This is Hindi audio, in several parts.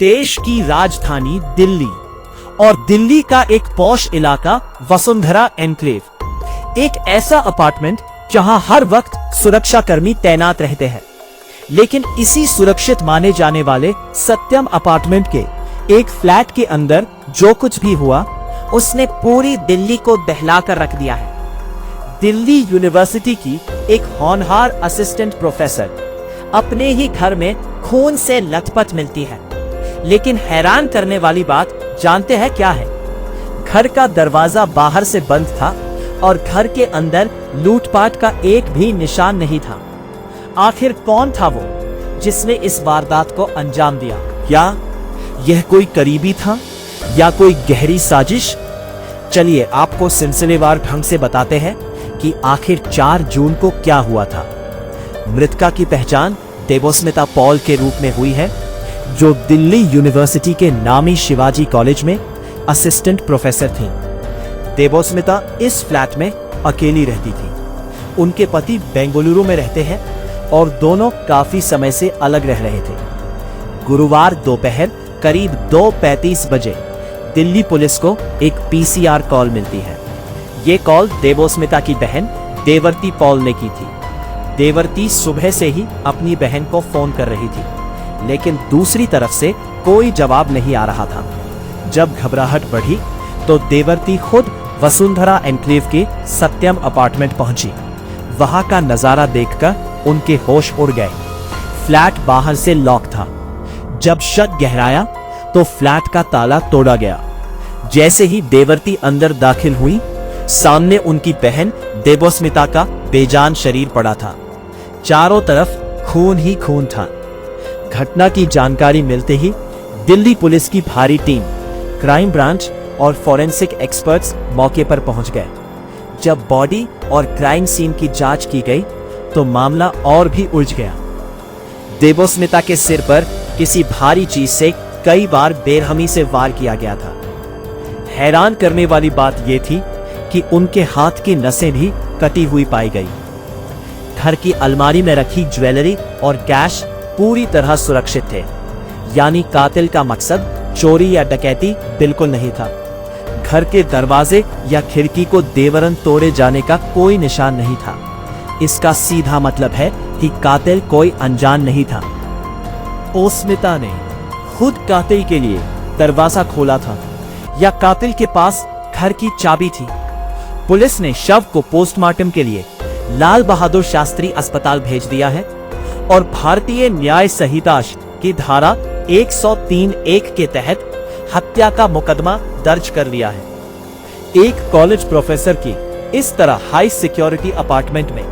देश की राजधानी दिल्ली और दिल्ली का एक पॉश इलाका वसुंधरा एनक्लेव, एक ऐसा अपार्टमेंट जहां हर वक्त सुरक्षा कर्मी तैनात रहते हैं। लेकिन इसी सुरक्षित माने जाने वाले सत्यम अपार्टमेंट के एक फ्लैट के अंदर जो कुछ भी हुआ उसने पूरी दिल्ली को दहला कर रख दिया है। दिल्ली यूनिवर्सिटी की एक होनहार असिस्टेंट प्रोफेसर अपने ही घर में खून से लथपथ मिलती है। लेकिन हैरान करने वाली बात जानते हैं क्या है? घर का दरवाजा बाहर से बंद था और घर के अंदर लूटपाट का एक भी निशान नहीं था। आखिर कौन था वो जिसने इस वारदात को अंजाम दिया? क्या यह कोई करीबी था या कोई गहरी साजिश? चलिए आपको सिलसिलेवार ढंग से बताते हैं कि आखिर 4 जून को क्या हुआ था। मृतका की पहचान देवोस्मिता पॉल के रूप में हुई है, जो दिल्ली यूनिवर्सिटी के नामी शिवाजी कॉलेज में असिस्टेंट प्रोफेसर थी। देवोस्मिता इस फ्लैट में अकेली रहती थी। उनके पति बेंगलुरु में रहते हैं और दोनों काफी समय से अलग रह रहे थे। गुरुवार दोपहर करीब 2:35 बजे दिल्ली पुलिस को एक पीसीआर कॉल मिलती है। ये कॉल देवोस्मिता की बहन देवर्ती पॉल ने की थी। देवर्ती सुबह से ही अपनी बहन को फोन कर रही थी, लेकिन दूसरी तरफ से कोई जवाब नहीं आ रहा था। जब घबराहट बढ़ी तो देवर्ती खुद वसुंधरा एनक्लेव के सत्यम अपार्टमेंट पहुंची। वहां का नजारा देखकर उनके होश उड़ गए। फ्लैट बाहर से लॉक था। जब शक गहराया तो फ्लैट का ताला तोड़ा गया। जैसे ही देवर्ती अंदर दाखिल हुई, सामने उनकी बहन देवोस्मिता का बेजान शरीर पड़ा था। चारों तरफ खून ही खून था। घटना की जानकारी मिलते ही दिल्ली पुलिस की भारी टीम, क्राइम ब्रांच और फॉरेंसिक एक्सपर्ट्स मौके पर पहुंच गए। जब बॉडी और क्राइम सीन की जांच की गई तो मामला और भी उलझ गया। देवोस्मिता के सिर पर किसी भारी चीज से कई बार बेरहमी से वार किया गया था। हैरान करने वाली बात यह थी कि उनके हाथ की नसें भी कटी हुई पाई गई। घर की अलमारी में रखी ज्वेलरी और कैश पूरी तरह सुरक्षित थे, यानी कातिल का मकसद चोरी या डकैती बिल्कुल नहीं था। घर के दरवाजे या खिड़की को देवरन तोड़े जाने का कोई निशान नहीं था। इसका सीधा मतलब है कि कातिल कोई अनजान नहीं था। ओस्मिता ने खुद कातिल के लिए दरवाजा खोला था या कातिल के पास घर की चाबी थी। पुलिस ने शव को पोस्टमार्टम के लिए लाल बहादुर शास्त्री अस्पताल भेज दिया है और भारतीय न्याय संहिता की धारा 103(1) के तहत हत्या का मुकदमा दर्ज कर लिया है। एक कॉलेज प्रोफेसर की इस तरह हाई सिक्योरिटी अपार्टमेंट में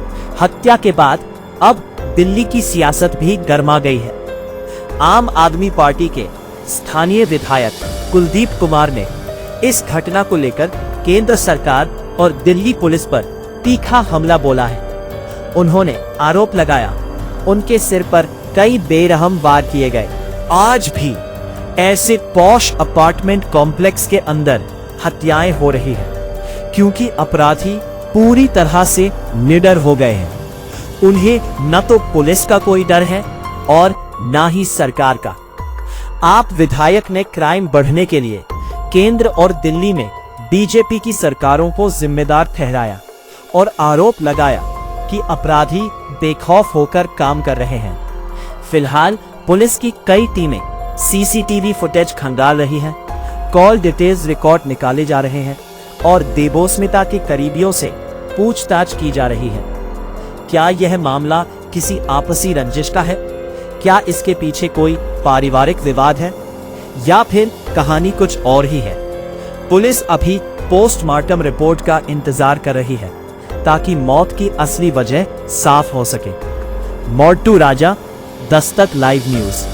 हत्या के बाद अब दिल्ली की सियासत भी गर्मा गई है। आम आदमी पार्टी के स्थानीय विधायक कुलदीप कुमार ने इस घटना को लेकर केंद्र सरकार और दिल्ली पुलिस पर तीखा हमला बोला है। उन्होंने आरोप लगाया उनके सिर पर कई बेरहम वार किए गए। आज भी ऐसे पॉश अपार्टमेंट कॉम्प्लेक्स के अंदर हत्याएं हो रही हैं, क्योंकि अपराधी पूरी तरह से निडर हो गए हैं। उन्हें न तो पुलिस का कोई डर है और न ही सरकार का। आप विधायक ने क्राइम बढ़ने के लिए केंद्र और दिल्ली में बीजेपी की सरकारों को जिम्मेदार ठहराया और आरोप लगाया कि अपराधी बेखौफ होकर काम कर रहे हैं। फिलहाल पुलिस की कई टीमें सीसीटीवी फुटेज खंगाल रही हैं, कॉल डिटेल्स रिकॉर्ड निकाले जा रहे हैं और देवोस्मिता के करीबियों से पूछताछ की जा रही है। क्या यह मामला किसी आपसी रंजिश का है? क्या इसके पीछे कोई पारिवारिक विवाद है या फिर कहानी कुछ और ही है? पुलिस अभी पोस्टमार्टम रिपोर्ट का इंतजार कर रही है ताकि मौत की असली वजह साफ हो सके। मोंटू राजा, दस्तक लाइव न्यूज।